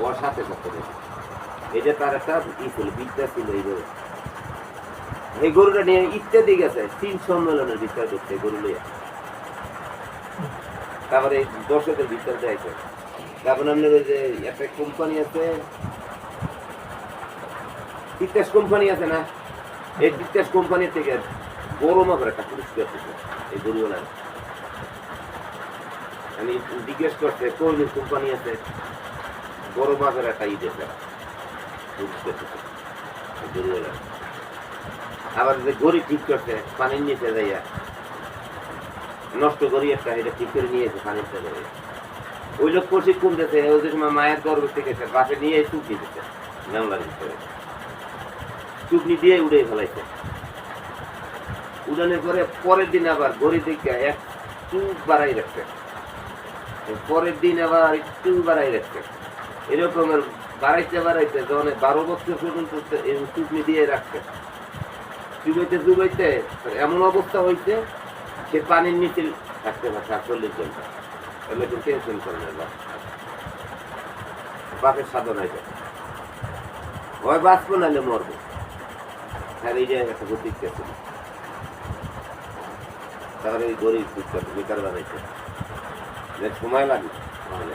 ওর সাথে করতে হবে। এটা তার একটা ই ছিল, বিদ্যা ছিল এই গরু। এই গরুটা নিয়ে ইত্যাদি গেছে 3 সম্মেলনের বিচার করতে গরু নিয়ে। তারপরে দর্শকের বিচার দেয়ছে। তারপরে আপনার ওই যে একটা কোম্পানি আছে, তিতাস কোম্পানি আছে না, এই তিতাস কোম্পানি থেকে বড় মাপের একটা পুরস্কার দিচ্ছে এই গরুওয়ালা। আমি জিজ্ঞেস করতে কোন কোম্পানি আছে, বড় মাপের একটা ই দিয়েছে পুরস্কার দিচ্ছে এই গরুওয়ালা। আবার যে গড়ি ঠিক করছে পানির নিচে যাইয়া, নষ্ট করি একটা, এটা ঠিক করে নিয়েছে পানির তলে। ওই লোক প্রশিক্ষণ দিতে ওই যে সময় মায়ের গর্ভ থেকে বাসে নিয়ে চুপনি দিতে মেমলার ভিতরে, চুপনি দিয়ে উড়ে ফেলাইছে। উড়ানোর পরে পরের দিন আবার ঘড়ি দিকে একটু বাড়াই রাখছে, পরের দিন আবার একটু বাড়াই রাখছে, এরকমের বাড়াইতে বাড়াইতে যখন 12 বছর পর্যন্ত চুপনি দিয়ে রাখছে। চুবাইতে চুবাইতে এমন অবস্থা হয়েছে সে পানির নিচে থাকতে পারছে 40 ঘন্টা। তাহলে একটু টেনশন করে না, বাপের সাধন হয়ে যায়, হয় বাঁচবো নাহলে মরবো। হ্যাঁ, এই যে একটা প্রতিজ্ঞা ছিল। তাহলে এই গরিব বিচার বানাইছে, সময় লাগে তাহলে